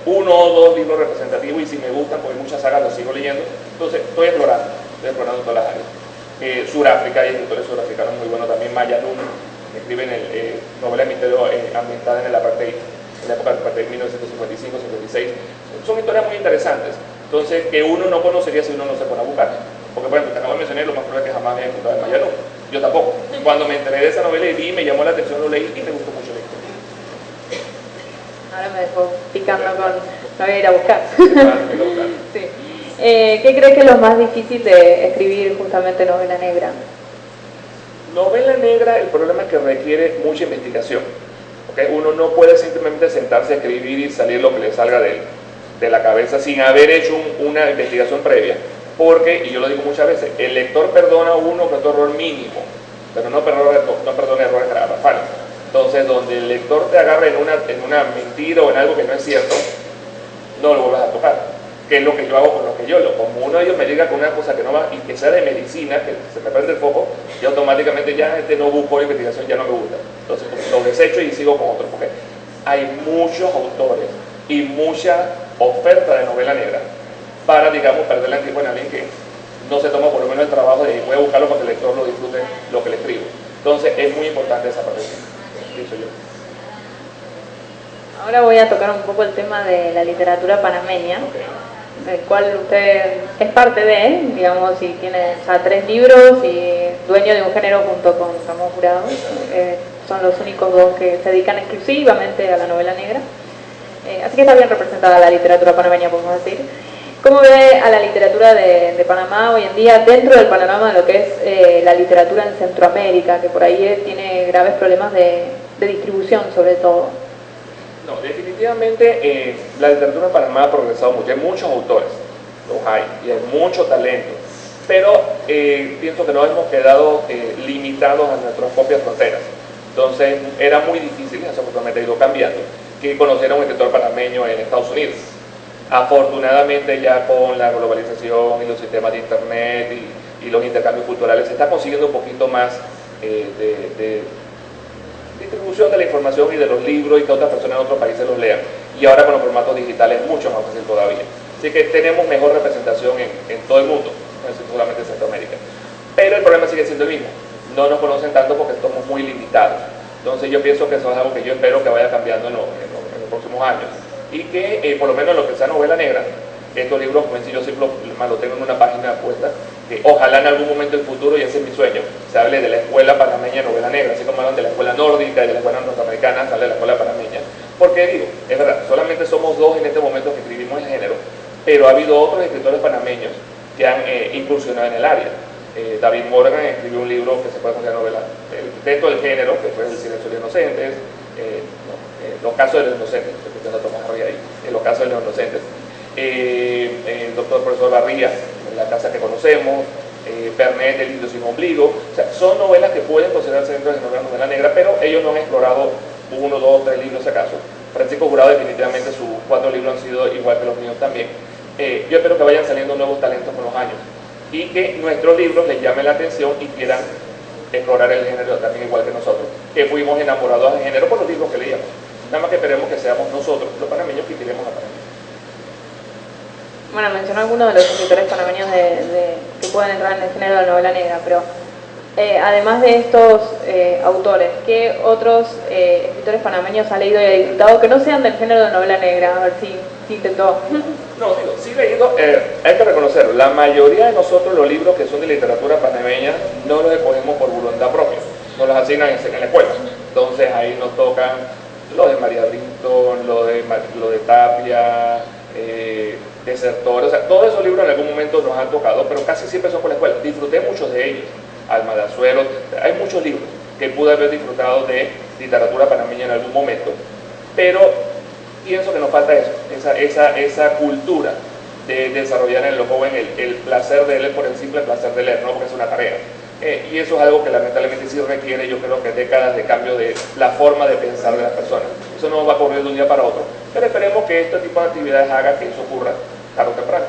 uno o dos libros representativos, y si me gustan, porque hay muchas sagas, los sigo leyendo, entonces estoy explorando todas las áreas. Suráfrica, hay escritores surafricanos muy buenos también, Maya Lum, escriben novela de misterio ambientada en el apartheid, en la época del apartheid 1955-56. Son historias muy interesantes, entonces que uno no conocería si uno no se pone a buscar. Porque, por ejemplo, te acabo de mencionar, lo más probable es que jamás me haya encontrado en Maya Lum. Yo tampoco. Cuando me enteré de esa novela y vi, me llamó la atención, lo leí y me gustó mucho la historia. Ahora me dejó picando con... No voy a ir a buscar. Sí. ¿Qué crees que es lo más difícil de escribir justamente novela negra? Novela negra, el problema es que requiere mucha investigación. ¿Okay? Uno no puede simplemente sentarse a escribir y salir lo que le salga de la cabeza sin haber hecho una investigación previa. Porque, y yo lo digo muchas veces, el lector perdona a uno por otro error mínimo, pero no perdona errores garrafales. Entonces, donde el lector te agarre en una mentira o en algo que no es cierto, no lo vuelvas a tocar. Que es lo que yo hago con lo que yo lo. Como uno de ellos me diga con una cosa que no va y que sea de medicina, que se me prende el foco, yo automáticamente ya no busco la investigación, ya no me gusta. Entonces, lo desecho y sigo con otro, porque hay muchos autores y mucha oferta de novela negra para, digamos, perder el tiempo en alguien que no se toma por lo menos el trabajo de voy a buscarlo para que el lector lo disfrute lo que le escribo. Entonces es muy importante esa parte, pienso yo. Ahora voy a tocar un poco el tema de la literatura panameña, del cual usted es parte de, digamos, y tiene ya 3 libros y dueño de un género junto con Ramón Jurado. Son los únicos 2 que se dedican exclusivamente a la novela negra. Así que está bien representada la literatura panameña, podemos decir. ¿Cómo ve a la literatura de Panamá hoy en día dentro del panorama de lo que es la literatura en Centroamérica, que por ahí tiene graves problemas de distribución sobre todo? No, definitivamente la literatura en Panamá ha progresado mucho, hay muchos autores, los hay, y hay mucho talento, pero pienso que nos hemos quedado limitados a nuestras propias fronteras. Entonces era muy difícil, eso ha ido cambiando, que conociera un escritor panameño en Estados Unidos. Afortunadamente ya con la globalización y los sistemas de internet y los intercambios culturales se está consiguiendo un poquito más de distribución de la información y de los libros y que otras personas en otros países los lean. Y ahora con los formatos digitales es mucho más fácil todavía. Así que tenemos mejor representación en todo el mundo, no solamente en Centroamérica. Pero el problema sigue siendo el mismo. No nos conocen tanto porque estamos muy limitados. Entonces yo pienso que eso es algo que yo espero que vaya cambiando en los próximos años. Y que por lo menos en lo que sea novela negra, estos libros, como yo siempre lo tengo en una página puesta, que ojalá en algún momento del futuro, y ese es mi sueño, se hable de la escuela panameña de novela negra, así como hablan de la escuela nórdica y de la escuela norteamericana, se hable de la escuela panameña. Porque digo, es verdad, solamente somos 2 en este momento que escribimos el género, pero ha habido otros escritores panameños que han incursionado en el área. David Morgan escribió un libro que se puede considerar novela, el texto del género, que fue El silencio de los inocentes, los casos de los inocentes, estoy Tomás Harry ahí, los casos de los inocentes. El doctor profesor Barría, La casa que conocemos, Pernet, El indio sin ombligo, o sea, son novelas que pueden considerarse dentro de la novela negra, pero ellos no han explorado 1, 2, 3 libros acaso. Francisco Jurado definitivamente sus 4 libros han sido igual que los míos también. Yo espero que vayan saliendo nuevos talentos con los años y que nuestros libros les llamen la atención y quieran explorar el género también igual que nosotros, que fuimos enamorados del género por los libros que leíamos. Nada más que esperemos que seamos nosotros, los panameños, que tiremos a Panamá. Bueno, mencionó algunos de los escritores panameños que pueden entrar en el género de la novela negra, pero además de estos autores, ¿qué otros escritores panameños ha leído y ha disfrutado que no sean del género de novela negra? A ver si intentó. No, digo, sí he leído, hay que reconocerlo, la mayoría de nosotros los libros que son de literatura panameña no los escogemos por voluntad propia, nos los asignan en la escuela. Entonces ahí nos tocan lo de María Brinton, lo de Tapia, Desertor, o sea, todos esos libros en algún momento nos han tocado, pero casi siempre son por la escuela. Disfruté muchos de ellos, Alma de Azuero, hay muchos libros, que pude haber disfrutado de literatura panameña en algún momento, pero pienso que nos falta eso, esa cultura de desarrollar en los jóvenes el placer de leer por el simple placer de leer, no porque es una tarea. Y eso es algo que lamentablemente sí requiere, yo creo que décadas de cambio de la forma de pensar de las personas. Eso no va a ocurrir de un día para otro, pero esperemos que este tipo de actividades haga que eso ocurra tarde o temprano.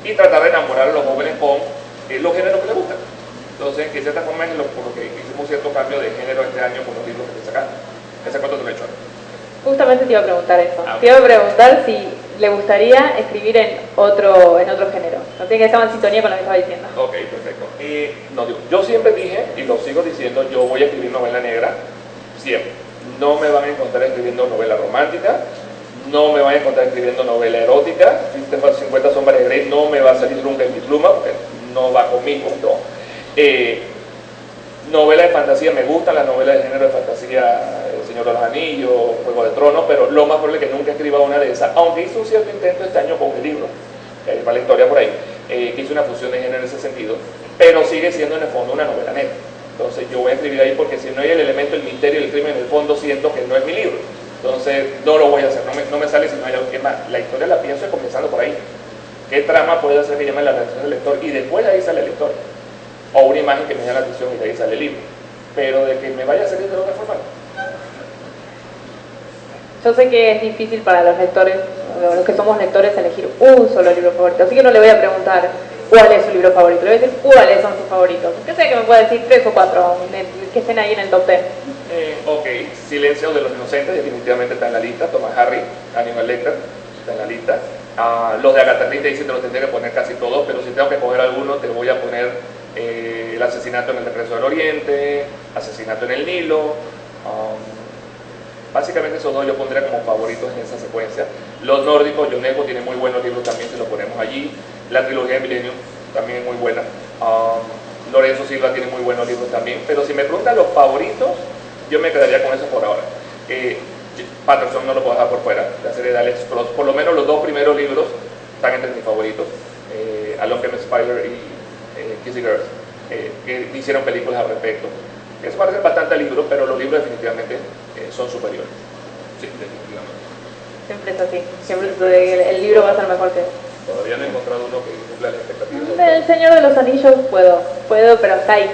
Y tratar de enamorar a los jóvenes con los géneros que les gustan. Entonces, que de cierta forma es por lo que hicimos cierto cambio de género este año con los libros que estoy sacando. ¿Ese cuánto te lo he hecho? Justamente te iba a preguntar eso. Te iba a preguntar si le gustaría escribir en otro género. No tiene que estar en sintonía con lo que estaba diciendo. Ok, perfecto. No, digo, yo siempre dije, y lo sigo diciendo, yo voy a escribir novela negra, siempre. No me van a encontrar escribiendo novela romántica, no me van a encontrar escribiendo novela erótica. 50 sombras de Grey no me va a salir nunca en mi pluma, porque no va conmigo, no. Novelas de fantasía, me gustan las novelas de género de fantasía, El Señor de los Anillos, Juego de Tronos, pero lo más probable es que nunca escriba una de esas, aunque hice un cierto intento este año con el libro, va la historia por ahí, que hice una fusión de género en ese sentido, pero sigue siendo en el fondo una novela negra. Entonces yo voy a escribir ahí porque si no hay el elemento, el misterio y el crimen en el fondo, siento que no es mi libro. Entonces no lo voy a hacer, no me sale si no hay algo que más. La historia la pienso comenzando por ahí. ¿Qué trama puede hacer que llame la atención del lector? Y después de ahí sale la historia. O una imagen que me llame la atención y de ahí sale el libro. Pero de que me vaya a salir de otra forma. Yo sé que es difícil para los lectores, los que somos lectores, elegir un solo libro favorito. Así que no le voy a preguntar cuál es su libro favorito. Le voy a decir cuáles son sus favoritos. Que sé que me puede decir 3 o 4 que estén ahí en el top 10. Ok, Silencio de los Inocentes definitivamente está en la lista. Thomas Hardy, Hannibal Lecter, está en la lista. Los de Agatha Christie te los tendré que poner casi todos, pero si tengo que coger alguno te voy a poner El asesinato en el Regreso del Oriente, Asesinato en el Nilo. Básicamente esos dos yo pondría como favoritos en esa secuencia. Los nórdicos, Jon Esbo tiene muy buenos libros también, si lo ponemos allí. La trilogía de Millennium también es muy buena. Lorenzo Silva tiene muy buenos libros también. Pero si me preguntan los favoritos, yo me quedaría con eso por ahora. Patterson no lo puedo dejar por fuera, la serie de Alex Cross. Por lo menos los 2 primeros libros están entre mis favoritos. Along Came Spider y Kissy Girls, que hicieron películas al respecto. Eso parece bastante libros, pero los libros definitivamente son superiores. Sí, definitivamente. Siempre es así, siempre es el libro va a ser mejor que... Todavía no he encontrado uno que cumpla las expectativas. El Señor de los Anillos puedo, pero hasta ahí.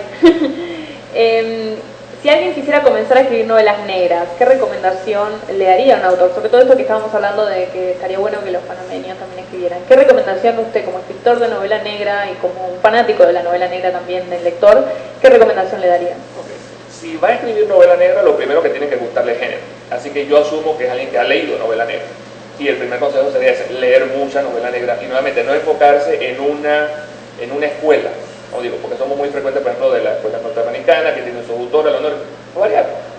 Si alguien quisiera comenzar a escribir novelas negras, ¿qué recomendación le daría a un autor? Sobre todo esto que estábamos hablando de que estaría bueno que los panameños también escribieran. ¿Qué recomendación usted, como escritor de novela negra y como un fanático de la novela negra también, del lector, qué recomendación le daría? Okay. Si va a escribir novela negra, lo primero que tiene que gustarle es género. Así que yo asumo que es alguien que ha leído novela negra. Y el primer consejo sería leer mucha novela negra y nuevamente no enfocarse en una escuela. No digo, porque somos muy frecuentes, por ejemplo, de la escuela norteamericana, que tiene sus autores,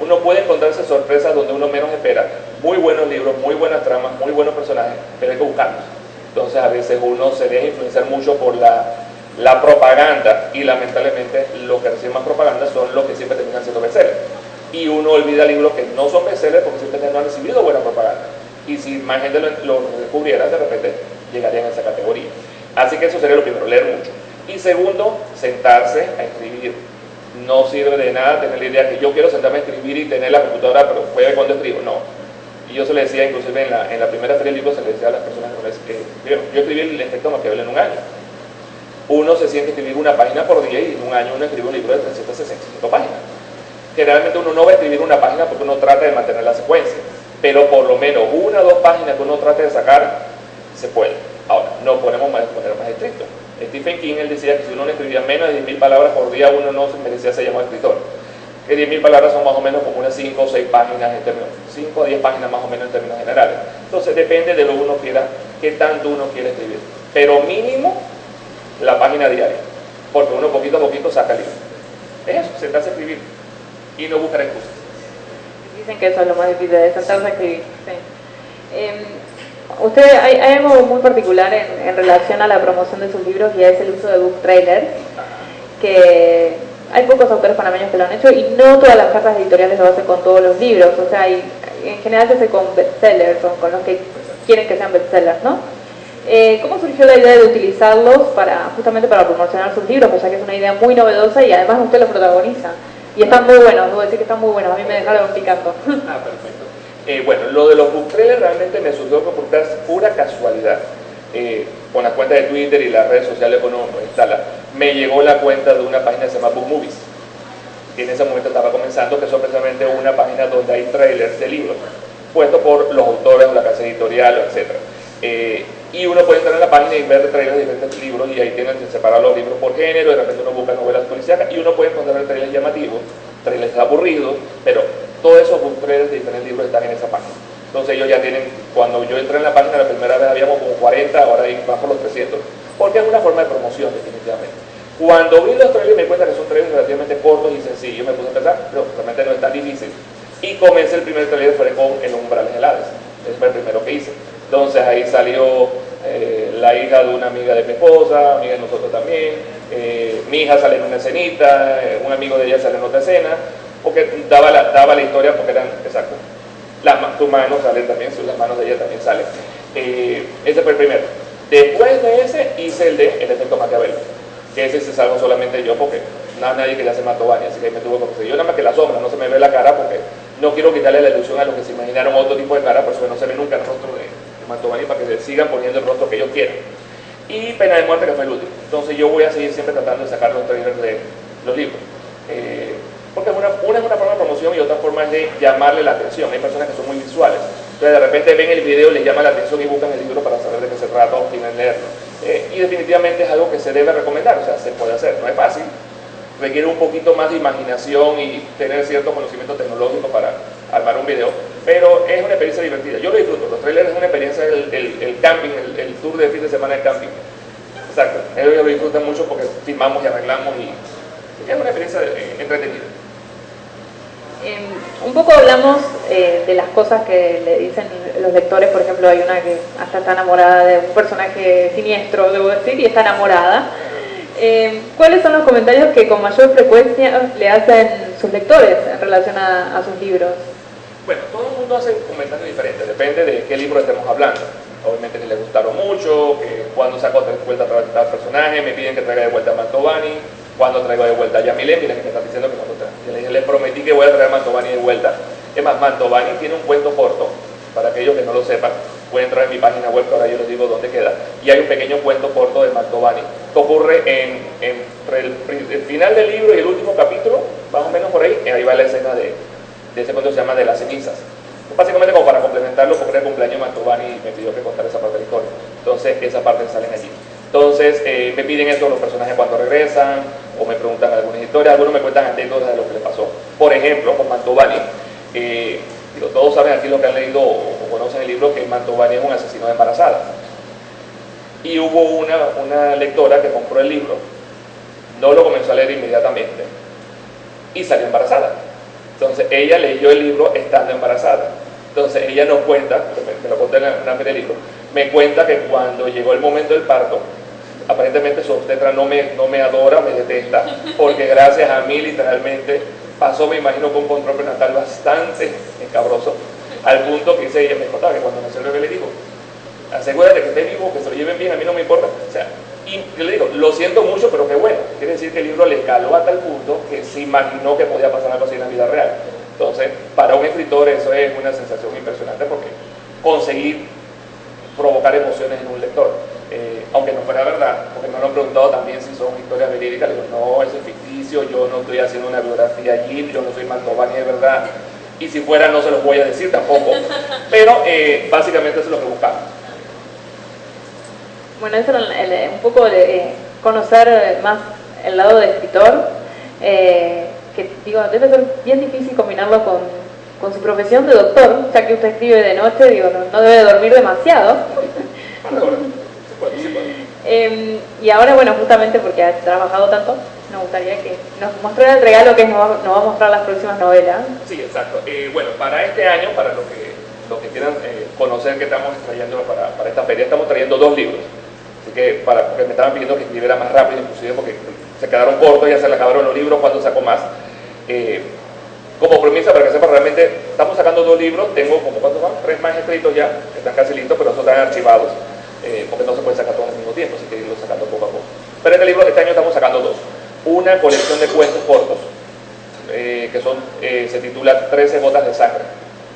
uno puede encontrarse sorpresas donde uno menos espera, muy buenos libros, muy buenas tramas, muy buenos personajes, pero hay que buscarlos. Entonces a veces uno se deja influenciar mucho por la propaganda, y lamentablemente los que reciben más propaganda son los que siempre terminan siendo bestsellers. Y uno olvida libros que no son bestsellers porque simplemente no han recibido buena propaganda. Y si más gente lo descubriera, de repente llegarían a esa categoría. Así que eso sería lo primero, leer mucho. Y segundo, sentarse a escribir. No sirve de nada tener la idea que yo quiero sentarme a escribir y tener la computadora, pero puede ver cuando escribo. No. Y yo se le decía, inclusive en la primera feria del libro, se le decía a las personas que escribieron, yo escribí el efecto Maquiavelo en un año. Uno se siente a escribir una página por día y en un año uno escribe un libro de 365 páginas. Generalmente uno no va a escribir una página porque uno trata de mantener la secuencia, pero por lo menos 1 o 2 páginas que uno trate de sacar, se puede. Ahora, no podemos poner más estrictos. Stephen King, él decía que si uno no escribía menos de 10.000 palabras por día, uno no se merecía ser llamado escritor. Que 10.000 palabras son más o menos como unas 5 o 6 páginas en términos, 5 o 10 páginas más o menos en términos generales. Entonces depende de lo que uno quiera, qué tanto uno quiere escribir. Pero mínimo la página diaria, porque uno poquito a poquito saca el libro. Es eso, sentarse a escribir y no buscar excusas. Dicen que eso es lo más difícil, de sentarse a escribir. Sí. Usted, hay algo muy particular en relación a la promoción de sus libros, y es el uso de book trailers, que hay pocos autores panameños que lo han hecho, y no todas las casas editoriales lo hacen con todos los libros. O sea, en general se hace con bestsellers, con los que quieren que sean bestsellers, ¿no? ¿Cómo surgió la idea de utilizarlos justamente para promocionar sus libros? Ya que es una idea muy novedosa y además usted los protagoniza. Y están muy buenos, debo decir que están muy buenos, a mí me dejaron picando. Ah, perfecto. Bueno, lo de los book trailers realmente me surgió por pura casualidad. Con la cuenta de Twitter y las redes sociales que uno instala, me llegó la cuenta de una página que se llama Book Movies, que en ese momento estaba comenzando, que son precisamente una página donde hay trailers de libros, puestos por los autores o la casa editorial, etc. Y uno puede entrar en la página y ver trailers de diferentes libros, y ahí tienen que separar los libros por género, de repente uno busca novelas policíacas, y uno puede encontrar trailers llamativos, trailers aburridos, pero todos esos book trailers de diferentes libros están en esa página. Entonces ellos ya tienen, cuando yo entré en la página la primera vez habíamos como 40, ahora hay más por los 300, porque es una forma de promoción definitivamente. Cuando vi los trailers me di cuenta que son trailers relativamente cortos y sencillos, me puse a pensar, pero realmente no es tan difícil. Y comencé el primer trailer, fue con El Umbral del Hades, ese fue el primero que hice. Entonces ahí salió la hija de una amiga de mi esposa, amiga de nosotros también, mi hija sale en una escenita, un amigo de ella sale en otra escena, porque daba la historia, porque eran, exacto, tus manos salen también, las manos de ella también salen. Ese fue el primero. Después de ese hice el de El Efecto Maquiavelo, que ese se salvo solamente yo porque nadie quería hacer Mantovani, así que me tuvo que conseguir. Yo nada más que la sombra, no se me ve la cara porque no quiero quitarle la ilusión a los que se imaginaron otro tipo de cara, por eso no se ve nunca el rostro de Mantovani, para que se sigan poniendo el rostro que ellos quieran. Y Pena de Muerte, que fue el último. Entonces yo voy a seguir siempre tratando de sacar los trailers de los libros. Porque una es una forma de promoción y otra forma es de llamarle la atención. Hay personas que son muy visuales, entonces de repente ven el video, les llama la atención y buscan el libro para saber de qué se trata o quieren leerlo. Y definitivamente es algo que se debe recomendar, o sea, se puede hacer, no es fácil, requiere un poquito más de imaginación y tener cierto conocimiento tecnológico para armar un video, pero es una experiencia divertida. Yo lo disfruto, los trailers es una experiencia, el camping, el tour de fin de semana de camping. Exacto, ellos lo disfrutan mucho porque filmamos y arreglamos y es una experiencia entretenida. Un poco hablamos de las cosas que le dicen los lectores. Por ejemplo, hay una que hasta está enamorada de un personaje siniestro, debo decir, y está enamorada. ¿Cuáles son los comentarios que con mayor frecuencia le hacen sus lectores en relación a sus libros? Bueno, todo el mundo hace comentarios diferentes, depende de qué libro estemos hablando. Obviamente que les gustaron mucho, que cuando saco de vuelta a tal personaje, me piden que traiga de vuelta a Mantovani, cuando traigo de vuelta a Yamilé, mira que me están diciendo que cuando traigo. Les prometí que voy a traer a Mantovani de vuelta. Es más, Mantovani tiene un cuento corto, para aquellos que no lo sepan, pueden entrar en mi página web, que ahora yo les digo dónde queda, y hay un pequeño cuento corto de Mantovani, que ocurre entre el final del libro y el último capítulo, más o menos por ahí, ahí va la escena de ese cuento que se llama De las cenizas. Básicamente como para complementarlo, porque era el cumpleaños de Mantovani y me pidió que contara esa parte de la historia. Entonces, esa parte salen allí. Entonces, me piden esto los personajes cuando regresan, o me preguntan algunas historias, algunos me cuentan anécdotas de lo que les pasó. Por ejemplo, con Mantovani, todos saben aquí lo que han leído o conocen el libro, que Mantovani es un asesino de embarazadas. Y hubo una lectora que compró el libro, no lo comenzó a leer inmediatamente, y salió embarazada. Entonces, ella leyó el libro estando embarazada. Entonces, ella nos cuenta, me lo conté en la feria del libro, me cuenta que cuando llegó el momento del parto, aparentemente su obstetra no me adora, me detesta, porque gracias a mí literalmente pasó, me imagino, con un control prenatal bastante escabroso, al punto que ella me contaba que cuando nació el bebé le dijo, asegúrate que esté vivo, que se lo lleven bien, a mí no me importa. O sea, y yo le digo, lo siento mucho, pero qué bueno. Quiere decir que el libro le escaló a tal punto que se imaginó que podía pasar algo así en la vida real. Entonces, para un escritor eso es una sensación impresionante, porque conseguir provocar emociones en un lector, aunque no fuera verdad, porque me lo han preguntado también si son historias verídicas. Le digo, no, eso es ficticio, yo no estoy haciendo una biografía allí, yo no soy Mantovani de verdad, y si fuera no se los voy a decir tampoco, pero básicamente eso es lo que buscamos. Bueno, eso era un poco de conocer más el lado de escritor, que digo, debe ser bien difícil combinarlo con su profesión de doctor, ya que usted escribe de noche, digo, no debe dormir demasiado. Y ahora, bueno, justamente porque ha trabajado tanto, nos gustaría que nos mostrara el regalo que nos va a mostrar las próximas novelas. Sí, exacto. Bueno, para este año, para los que quieran conocer que estamos trayendo para esta feria, estamos trayendo 2 libros. Así que, porque me estaban pidiendo que escribiera más rápido, inclusive porque se quedaron cortos, ya se le acabaron los libros, cuando saco más. Como premisa, para que sepan, realmente estamos sacando 2 libros, tengo como, ¿cuántos van? 3 más escritos ya, que están casi listos, pero esos están archivados, porque no se pueden sacar todos al mismo tiempo, así que irlos sacando poco a poco. Pero este libro, este año estamos sacando 2. Una colección de cuentos cortos, se titula 13 gotas de sangre,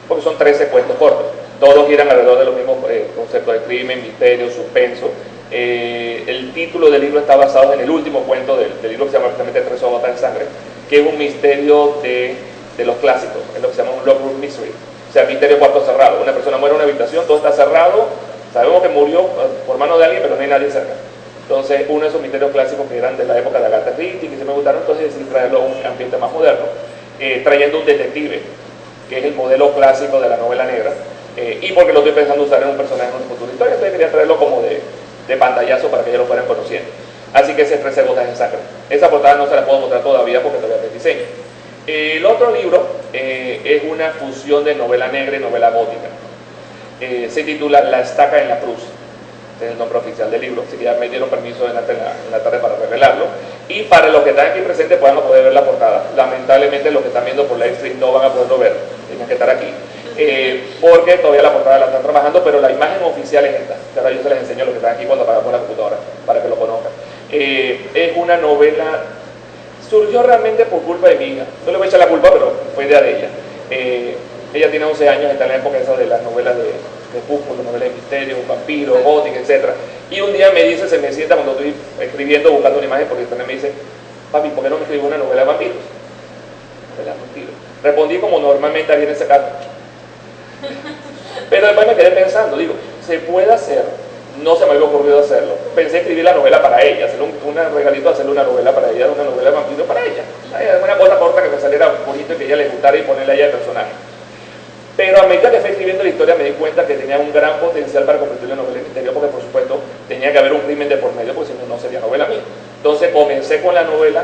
porque son 13 cuentos cortos. Todos giran alrededor de los mismos conceptos de crimen, misterio, suspenso. El título del libro está basado en el último cuento del libro, que se llama precisamente 13 gotas de sangre, que es un misterio de los clásicos, es lo que se llama un lockroom mystery, o sea, misterio cuarto cerrado. Una persona muere en una habitación, todo está cerrado, sabemos que murió por mano de alguien, pero no hay nadie cerca. Entonces, uno de esos misterios clásicos que eran de la época de Agatha Christie, que se me gustaron, entonces decidí traerlo a un ambiente más moderno, trayendo un detective, que es el modelo clásico de la novela negra, y porque lo estoy pensando usar en un personaje en una futura historia, entonces quería traerlo como de pantallazo para que ellos lo fueran conociendo. Así que ese 13 gotas de sangre. Esa portada no se la puedo mostrar todavía porque todavía no hay diseño. El otro libro es una fusión de novela negra y novela gótica. Se titula La estaca en la cruz. Este es el nombre oficial del libro, así que ya me dieron permiso en la tarde para revelarlo. Y para los que están aquí presentes puedan poder ver la portada. Lamentablemente los que están viendo por live stream no van a poderlo ver, tienen que estar aquí. Porque todavía la portada la están trabajando, pero la imagen oficial es esta. Ahora yo se les enseño a los que están aquí cuando apagamos la computadora, para que lo conozcan. Es una novela, surgió realmente por culpa de mi hija. No le voy a echar la culpa, pero fue idea de ella. Ella tiene 11 años, está en la época esa de las novelas de crepúsculo, novelas de misterio, vampiro, gótica, etc. Y un día me dice, se me sienta cuando estoy escribiendo, buscando una imagen, porque internet me dice, papi, ¿por qué no me escribo una novela de vampiros? Novela de vampiros. Respondí como normalmente haría en ese caso. Pero después me quedé pensando, digo, se puede hacer, no se me había ocurrido hacerlo. Pensé escribir la novela para ella, hacerle un regalito, hacerle una novela para ella, una novela de vampiro para ella. Una cosa corta que me saliera bonito y que a ella le gustara y ponerle a ella el personaje. Pero a medida que fui escribiendo la historia me di cuenta que tenía un gran potencial para convertirla en novela de misterio, porque por supuesto tenía que haber un crimen de por medio, porque si no, no sería novela mía. Entonces comencé con la novela,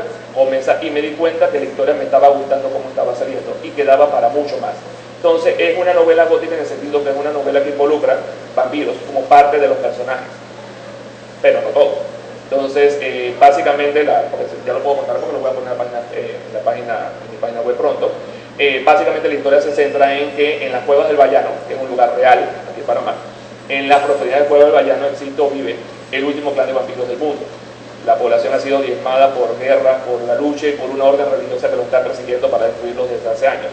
y me di cuenta que la historia me estaba gustando como estaba saliendo y que daba para mucho más. Entonces es una novela gótica en el sentido que es una novela que involucra vampiros como parte de los personajes, pero no todos. Entonces básicamente, ya lo puedo contar porque lo voy a poner en mi página web pronto. Básicamente la historia se centra en que en las cuevas del Bayano, que es un lugar real aquí en Panamá, en la profundidad del cueva del Bayano existe o vive el último clan de vampiros del mundo. La población ha sido diezmada por guerra, por la lucha y por una orden religiosa que los está persiguiendo para destruirlos desde hace años.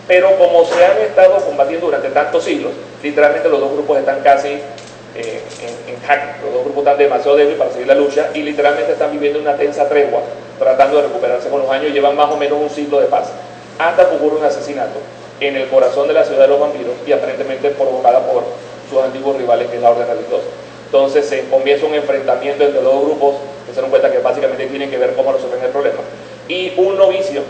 Pero como se han estado combatiendo durante tantos siglos, literalmente los dos grupos están casi en jaque. Los dos grupos están demasiado débiles para seguir la lucha y literalmente están viviendo una tensa tregua, tratando de recuperarse con los años. Llevan más o menos un siglo de paz, hasta que ocurre un asesinato en el corazón de la ciudad de los vampiros y aparentemente provocada por sus antiguos rivales, que es la orden religiosa. Entonces se comienza un enfrentamiento entre los dos grupos, que se dan cuenta que básicamente tienen que ver cómo resolver el problema. Y un novicio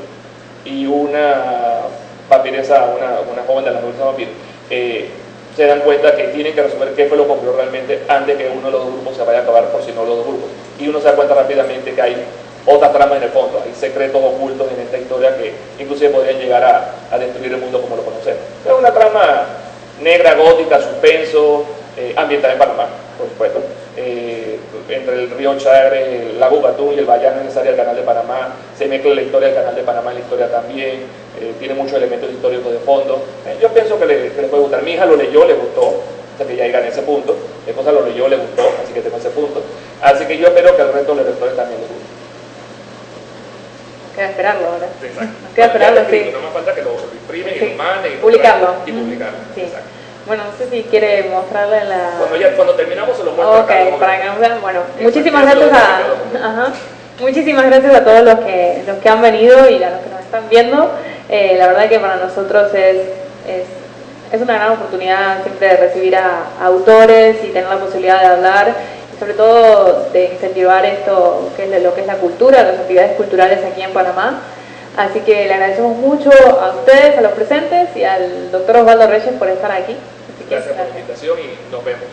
y una vampiresa, una joven de la nobleza vampiro, se dan cuenta que tienen que resolver qué fue lo que ocurrió realmente antes que uno de los dos grupos se vaya a acabar, por si no los dos grupos. Y uno se da cuenta rápidamente que hay otras tramas en el fondo, hay secretos ocultos en esta historia que inclusive podrían llegar a destruir el mundo como lo conocemos. Es una trama negra, gótica, suspenso, ambientada en Panamá, por supuesto. Entre el río Chagre, el lago Gatún y el Bayano, en esa área del canal de Panamá, se mezcla la historia del canal de Panamá en la historia también, tiene muchos elementos históricos de fondo. Yo pienso que le puede gustar. Mi hija lo leyó, le gustó, o sea que ya llegan a ese punto. Mi esposa lo leyó, le gustó, así que tengo ese punto. Así que yo espero que al resto de los lectores también les guste. Queda esperarlo ahora. Exacto. Queda esperarlo, sí. No me falta que lo imprimen y lo manden y publicarlo. Y publicarlo. Sí. Exacto. Bueno, no sé si quiere mostrarle la... Cuando terminamos se lo muestro. Ok, para que nos vean. Bueno, muchísimas gracias muchísimas gracias a todos los que han venido y a los que nos están viendo. La verdad que para nosotros es una gran oportunidad siempre de recibir a autores y tener la posibilidad de hablar, y sobre todo de incentivar esto que es lo que es la cultura, las actividades culturales aquí en Panamá. Así que le agradecemos mucho a ustedes, a los presentes y al doctor Osvaldo Reyes por estar aquí. Gracias por la invitación y nos vemos.